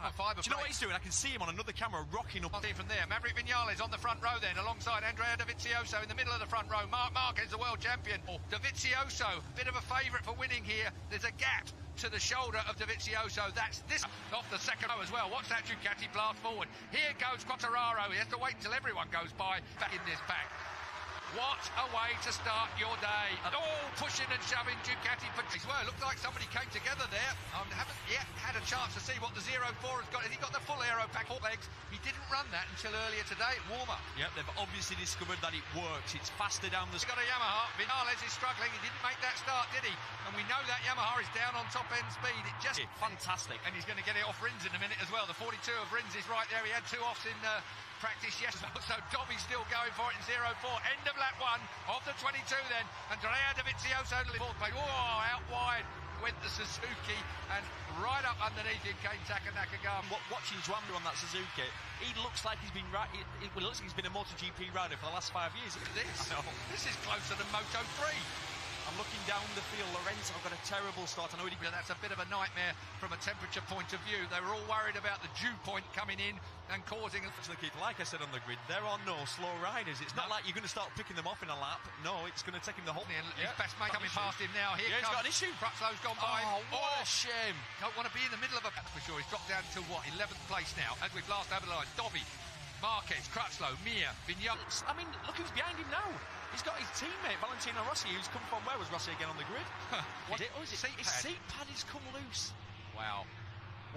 carbon fibre. Do you know what he's doing? I can see him on another camera rocking up. From there, Maverick Viñales on the front row then, alongside Andrea Dovizioso in the middle of the front row. Marc Marquez, the world champion. Dovizioso, bit of a favourite for winning here. There's a gap to the shoulder of Dovizioso. That's this off the second row as well. Watch that Ducati blast forward. Here goes Quartararo. He has to wait until everyone goes by back in this pack. What a way to start your day. All pushing and shoving Ducati. Well, it looks like somebody came together there. Haven't yet had a chance to see what the 04 has got. Has he got the full aero pack, 4 legs? He didn't run that until earlier today at warm-up. Yep, they've obviously discovered that it works. It's faster down the... He's got a Yamaha. Viñales is struggling. He didn't make that start, did he? And we know that Yamaha is down on top-end speed. It just... Fantastic. And he's going to get it off Rins in a minute as well. The 42 of Rins is right there. He had 2 offs in... practice yesterday, so Dobby's still going for it in 04. End of lap 1 of the 22 then. Andrea Dovizioso, fourth place. Oh, out wide went the Suzuki, and right up underneath him came Taka Nakagami. Watching Zwandu on that Suzuki, he looks like he's been it looks like he's been a MotoGP rider for the last 5 years. Look at this. This is closer than Moto3. I'm looking down the field. Lorenzo got a terrible start. I know that's a bit of a nightmare from a temperature point of view. They were all worried about the dew point coming in and causing... Like I said on the grid, there are no slow riders. It's not like you're going to start picking them off in a lap. No, it's going to take him the whole... His best mate coming past him now. Here he's got an issue. Crutchlow's gone by. Oh, what a shame. Don't want to be in the middle of a... For sure, he's dropped down to what, 11th place now, as we've last over the line. Dobby, Marquez, Crutchlow, Mir, Viñales. I mean, look who's behind him now. He's got his teammate, Valentino Rossi, who's come from... Where was Rossi again on the grid? What is it? Oh, is it his seat pad has come loose. Wow.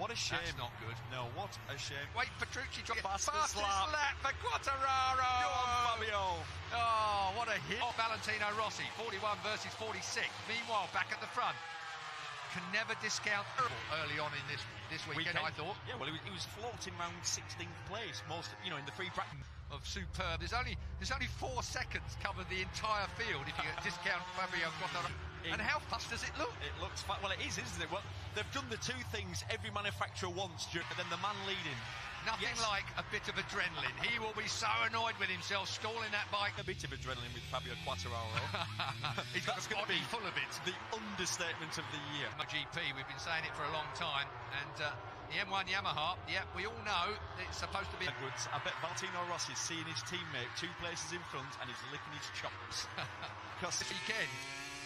What a shame. That's not good. No, what a shame. Wait, Petrucci dropped fastest lap for Quartararo. Go on, Fabio. Oh, what a hit. Valentino Rossi, 41 versus 46. Meanwhile, back at the front. Can never discount early on in this weekend, I thought. Yeah, well, he was floating around 16th place, most, in the free practice. Of superb. There's only 4 seconds covered the entire field if you discount Fabio Quartararo. And how fast does it look? It looks fast. Well, it is, isn't it? Well, they've done the 2 things every manufacturer wants, but then the man leading. Nothing like a bit of adrenaline. He will be so annoyed with himself stalling that bike. A bit of adrenaline with Fabio Quartararo. He's got a body full of it. The understatement of the year. MotoGP, we've been saying it for a long time, and the M1 Yamaha, yeah, we all know it's supposed to be... I bet Valentino Rossi's seeing his teammate 2 places in front and he's licking his chops. Because this weekend,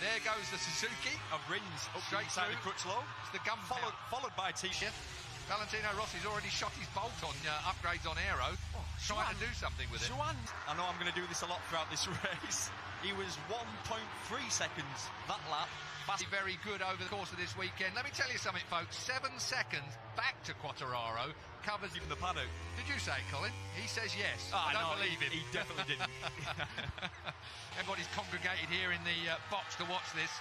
there goes the Suzuki of Rins up straight inside the Crutchlow. It's the gun followed by T-shirt. Valentino Rossi's already shot his bolt on upgrades on aero, trying to do something with it. I know I'm going to do this a lot throughout this race. He was 1.3 seconds that lap. Very good over the course of this weekend. Let me tell you something, folks. 7 seconds back to Quartararo covers even the paddock. Did you say it, Colin? He says yes. I don't believe him. He definitely didn't. Everybody's congregated here in the box to watch this.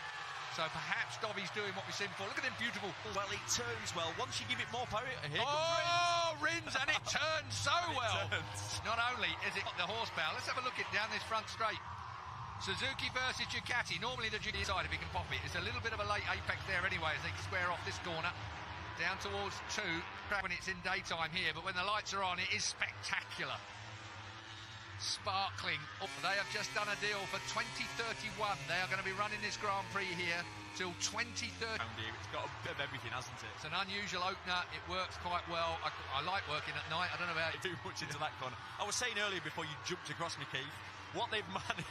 So perhaps Dobby's doing what we've seen before. Look at him, beautiful. Well, it turns well. Once you give it more power, here comes Rins, and it turns so well. Turns. Not only is it the horsepower, let's have a look at down this front straight. Suzuki versus Ducati. Normally the Ducati side, if he can pop it. It's a little bit of a late apex there anyway, as they square off this corner. Down towards 2, when it's in daytime here, but when the lights are on, it is spectacular. Sparkling. They have just done a deal for 2031. They are going to be running this Grand Prix here till 2030. It's got a bit of everything, hasn't it? It's an unusual opener. It works quite well. I like working at night. I don't know about too much into that corner. I was saying earlier before you jumped across me, Keith, what they've managed.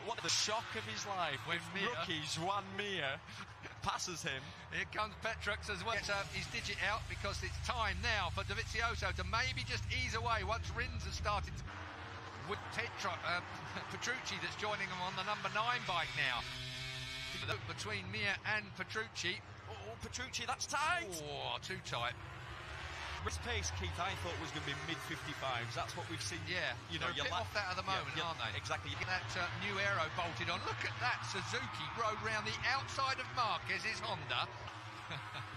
What the shock of his life when rookie Juan Mir passes him. Here comes Petrux as well. Gets his digit out because it's time now for Dovizioso to maybe just ease away once Rins has started with Petrucci that's joining him on the number 9 bike now. Between Mir and Petrucci. Oh, Petrucci, that's tight. Oh, too tight. His pace, Keith, I thought was going to be mid-55s. That's what we've seen. Yeah, you're a bit off that at the moment, aren't they? Exactly. That new aero bolted on. Look at that Suzuki rode round the outside of Marquez's Honda.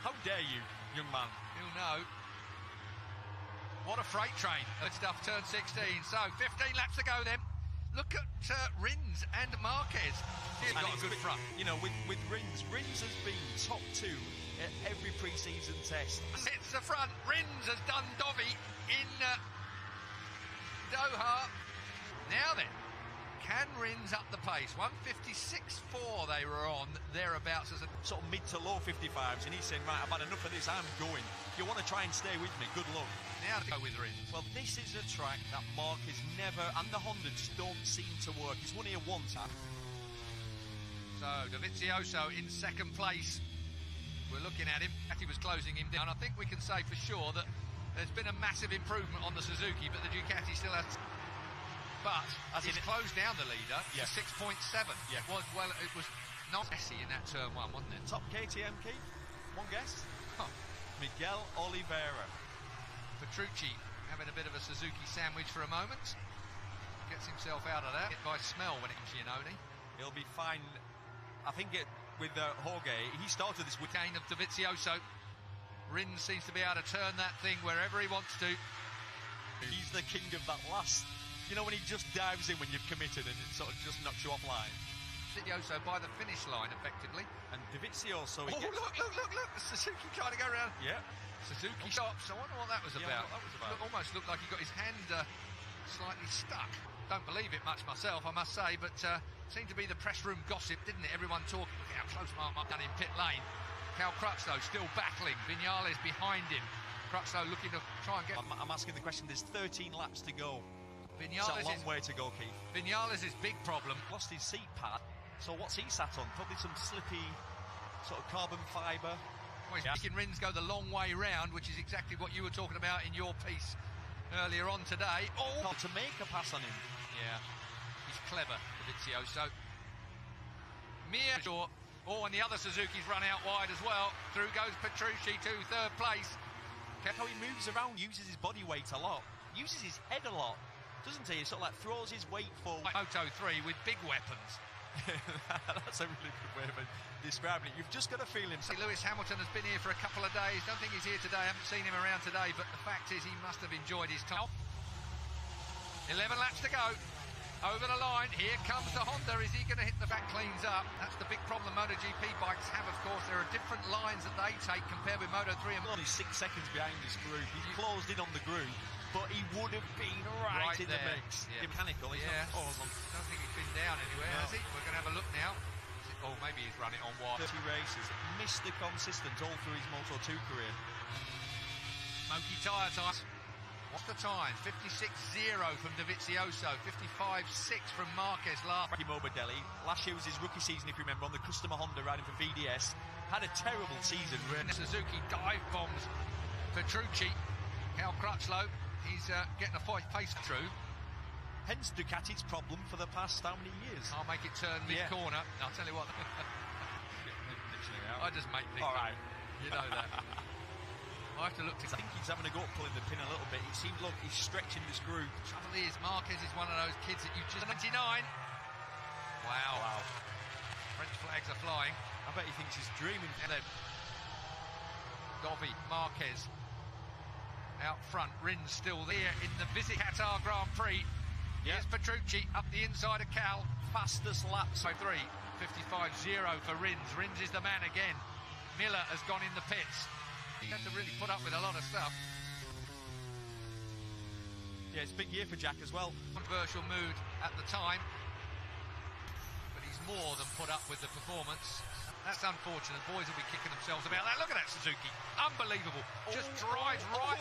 How dare you, young man? You'll know. What a freight train. Good stuff, turn 16. So, 15 laps to go then. Look at Rins and Marquez. He's got a good front. With Rins has been top 2 at every pre-season test. It's the front. Rins has done Dobby in Doha. Now then, Can Rins up the pace? 156.4 they were on, thereabouts as a sort of mid to low 55s, and he's saying, right, I've had enough of this, I'm going. If you want to try and stay with me, good luck. now to go with Rins. Well, this is a track that Marquez never, and the Honda just don't seem to work. He's won here once. So, Dovizioso in second place. We're looking at him. He was closing him down. I think we can say for sure that there's been a massive improvement on the Suzuki, but the Ducati still has... But he's closed down the leader to 6.7. Yeah. It was not messy in that turn one, wasn't it? Top KTM, Keith? One guess? Huh. Miguel Oliveira. Petrucci having a bit of a Suzuki sandwich for a moment. Gets himself out of that. Hit by smell when it comes to Giannone. He'll be fine. I think with Jorge, he started this with... Gain of Dovizioso. Rins seems to be able to turn that thing wherever he wants to. He's the king of that last... You know, when he just dives in when you've committed and it sort of just knocks you offline. Dovizioso by the finish line, effectively. And Dovizioso... Oh, look! The Suzuki trying to go around. Yeah. Suzuki stops. I wonder what that was about. What that was about. Almost looked like he got his hand slightly stuck. Don't believe it much myself, I must say, but seemed to be the press room gossip, didn't it? Everyone talking. Look how close Mark done in pit lane. Cal Crutchlow still battling. Viñales behind him. Crutchlow looking to try and get... I'm asking the question. There's 13 laps to go. Viñales it's a long way to go, Keith. Viñales' big problem. Lost his seat pad. So what's he sat on? Probably some slippy sort of carbon fibre. Well, he's making Rins go the long way round, which is exactly what you were talking about in your piece earlier on today. Oh! To make a pass on him. Yeah, he's clever, Dovizioso. Oh, and the other Suzuki's run out wide as well. Through goes Petrucci to third place. How he moves around, uses his body weight a lot, uses his head a lot, doesn't he? He sort of like throws his weight forward. Moto3 with big weapons. That's a really good way of describing it. You've just got to feel him. Lewis Hamilton has been here for a couple of days. Don't think he's here today. I haven't seen him around today, but the fact is he must have enjoyed his time. 11 laps to go. Over the line, here comes the Honda. Is he going to hit the back cleans up? That's the big problem Motogp bikes have, of course. There are different lines that they take compared with Moto3 and... Only 6 seconds behind this group. He's closed in on the group, but he would have been right in there. The mix. Yeah. Mechanical, he's not awesome. I don't think he's been down anywhere, has he? We're going to have a look now. Oh, maybe he's run it on wide. 30 races. Mr. Consistent all through his Moto2 career. Smoky tyre time. What's the time? 56.0 from Dovizioso, 55.6 from Marquez last. Morbidelli, last year was his rookie season, if you remember, on the customer Honda riding for VDS. Had a terrible season. Suzuki dive bombs Petrucci. Cal Crutchlow, he's getting a pace through. Hence Ducati's problem for the past how many years? I'll make it turn mid-corner. I'll tell you what. I just make things. All right. You know that. I have to look to... I think he's having a go at pulling the pin a little bit. It seems, look, he's stretching this group. Trouble is, Marquez is one of those kids that you just... 99. Wow. French flags are flying. I bet he thinks he's dreaming. Dovi, Marquez. Out front, Rins still there in the Visit Qatar Grand Prix. Here's Petrucci up the inside of Cal. Fastest lap. So 55.0 for Rins. Rins is the man again. Miller has gone in the pits. He had to really put up with a lot of stuff. Yeah, it's a big year for Jack as well. Controversial mood at the time, but he's more than put up with the performance. That's unfortunate. Boys will be kicking themselves about that. Look at that Suzuki. Unbelievable. Just drives right.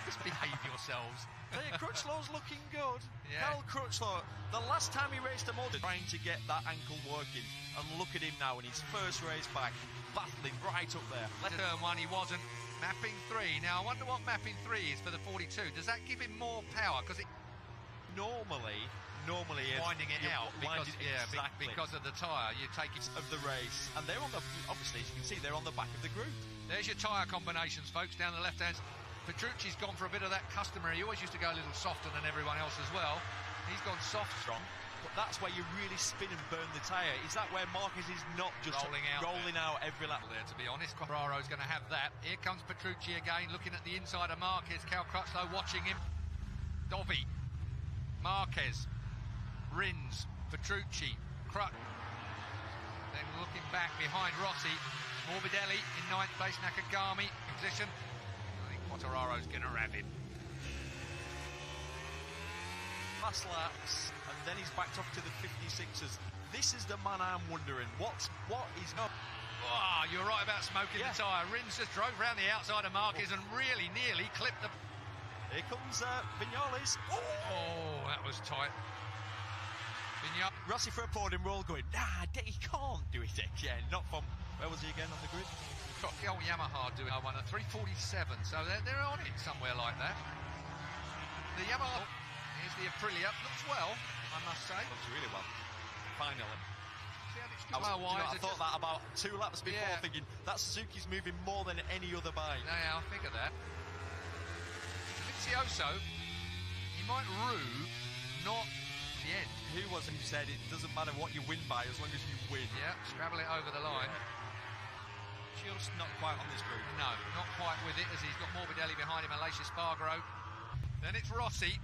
Just behave yourselves. Hey, Crutchlow's looking good. Yeah. Cal Crutchlow, the last time he raced a motor, trying to get that ankle working. And look at him now in his first race back, battling right up there. Turn one, he wasn't. Mapping 3. Now, I wonder what mapping 3 is for the 42. Does that give him more power? Because it... Normally winding it out because, exactly. because of the tyre. You take it of the race, and they're on the, obviously, as you can see, they're on the back of the group. There's your tyre combinations, folks, down the left hand. Petrucci's gone for a bit of that customary. He always used to go a little softer than everyone else as well. He's gone soft, strong. But that's where you really spin and burn the tyre. Is that where Marquez is not just rolling out every lap? There, to be honest, Quattraro's going to have that. Here comes Petrucci again, looking at the inside of Marquez. Cal Crutchlow watching him. Dovi, Marquez, Rins, Petrucci, Crutch. Then looking back behind Rossi, Morbidelli in 9th place, Nakagami in position. I think Quattraro's going to have him. fast laps, and then he's backed off to the 56ers. This is the man I'm wondering. What is not? Oh, you're right about smoking the tyre. Rins just drove round the outside of Marquez and really nearly clipped the... Here comes Vinales. Oh, that was tight. Rossi for a podium, we're all going, nah, he can't do it again. Not from, where was he again on the grid? Got the old Yamaha doing one at 3:47, so they're on it somewhere like that. The Yamaha, here's the Aprilia, looks well, I must say. Looks really well, finally. I thought that about 2 laps before, thinking that Suzuki's moving more than any other bike. Yeah, I figure that. Vizioso, he might rue not the end. Who was it who said it doesn't matter what you win by as long as you win? Yeah, scrabble it over the line. Yeah. Just not quite on this group. No, not quite with it, as he's got Morbidelli behind him and Aleix Espargaro. Then it's Rossi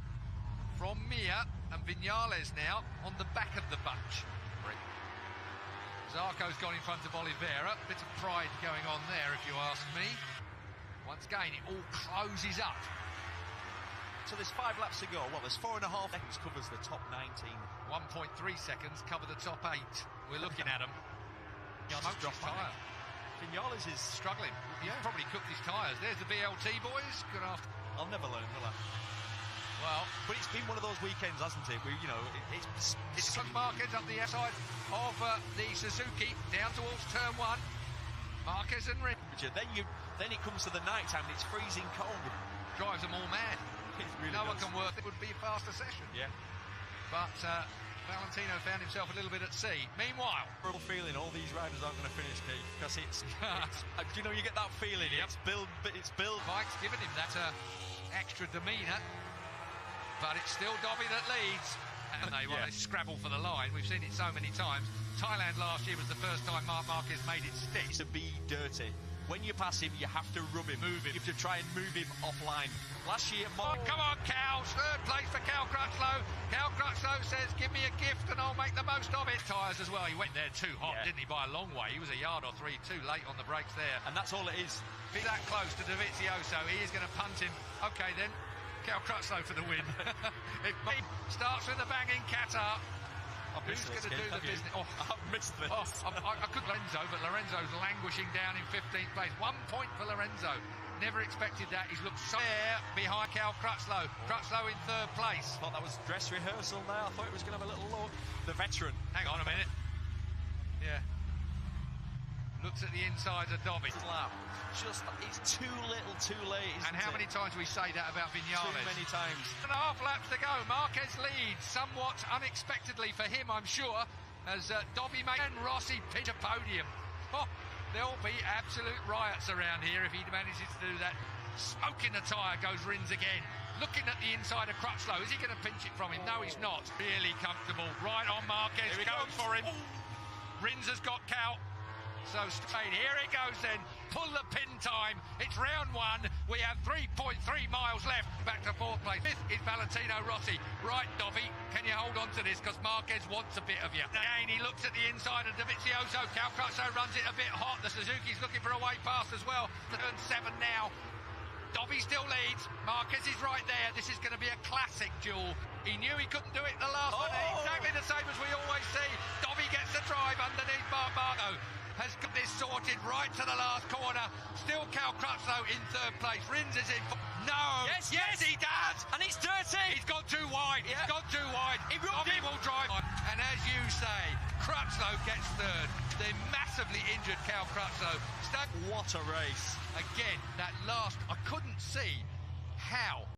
from Mir and Vinales now on the back of the bunch. Zarco's gone in front of Oliveira. Bit of pride going on there, if you ask me. Once again, it all closes up. So there's 5 laps to go. Well, there's 4.5 seconds covers the top 19. 1.3 seconds cover the top 8. We're looking at them. Smoked his tyre. Vinales is struggling. Yeah, probably cooked his tyres. There's the VLT boys. Good afternoon. I'll never learn, will I? Well, but it's been one of those weekends, hasn't it? Where, you know, it's Marquez up the outside of the Suzuki down towards turn 1. Marquez and Rins. Then it comes to the night time. It's freezing cold. Drives them all mad. Really no one can work. It would be a faster session. Yeah. But Valentino found himself a little bit at sea. Meanwhile, real feeling all these riders aren't going to finish, Keith, because it's you know, you get that feeling. Yep. It's build. Mike's given him that extra demeanour, but it's still Dobby that leads. And they scrabble for the line. We've seen it so many times. Thailand last year was the first time Marc Marquez made it stick. To be dirty. When you pass him, you have to rub him, move him. You have to try and move him offline. Last year, come on, Cal. 3rd place for Cal Crutchlow. Cal Crutchlow says, give me a gift and I'll make the most of it. Tyres as well. He went there too hot, didn't he, by a long way. He was a yard or 3 too late on the brakes there. And that's all it is. Be that close to Dovizioso. He is going to punt him. OK, then. Cal Crutchlow for the win. It starts with a bang in Qatar. Who's going to do the business? Oh, I've missed this. I could Lorenzo, but Lorenzo's languishing down in 15th place. 1 point for Lorenzo. Never expected that. He's looked so there behind Cal Crutchlow. Crutchlow in 3rd place. Thought that was dress rehearsal there. I thought it was going to have a little look. The veteran. Hang on a minute. Yeah. Looks at the insides of Dobby. Just, it's too little, too late. And how many times do we say that about Vinales? Too many times. 1.5 laps to go. Marquez leads somewhat unexpectedly for him, I'm sure, as Dobby and Rossi pitch a podium. Oh, there'll be absolute riots around here if he manages to do that. Smoking the tyre goes Rins again. Looking at the inside of Crutchlow. Is he going to pinch it from him? No, he's not. Really comfortable. Right on Marquez. Goes for him. Rins has got Cal. So straight, here it goes then, pull the pin time, it's round 1, we have 3.3 miles left, back to 4th place. 5th is Valentino Rossi. Right, Dobby, can you hold on to this, because Marquez wants a bit of you. Again, he looks at the inside of Dovizioso, Cal Crutchlow runs it a bit hot, the Suzuki's looking for a way past as well, turn 7 now. Dobby still leads, Marquez is right there, this is going to be a classic duel. He knew he couldn't do it the last one, exactly the same as we always see. Dobby gets the drive underneath Marco. Has got this sorted right to the last corner. Still Cal Crutchlow in 3rd place. Rins is in. No. Yes, he does. And it's dirty. He's gone too wide. Yeah. He's gone too wide. Dobby will drive on. And as you say, Crutchlow gets 3rd. The massively injured Cal Crutchlow. What a race. Again, that last, I couldn't see how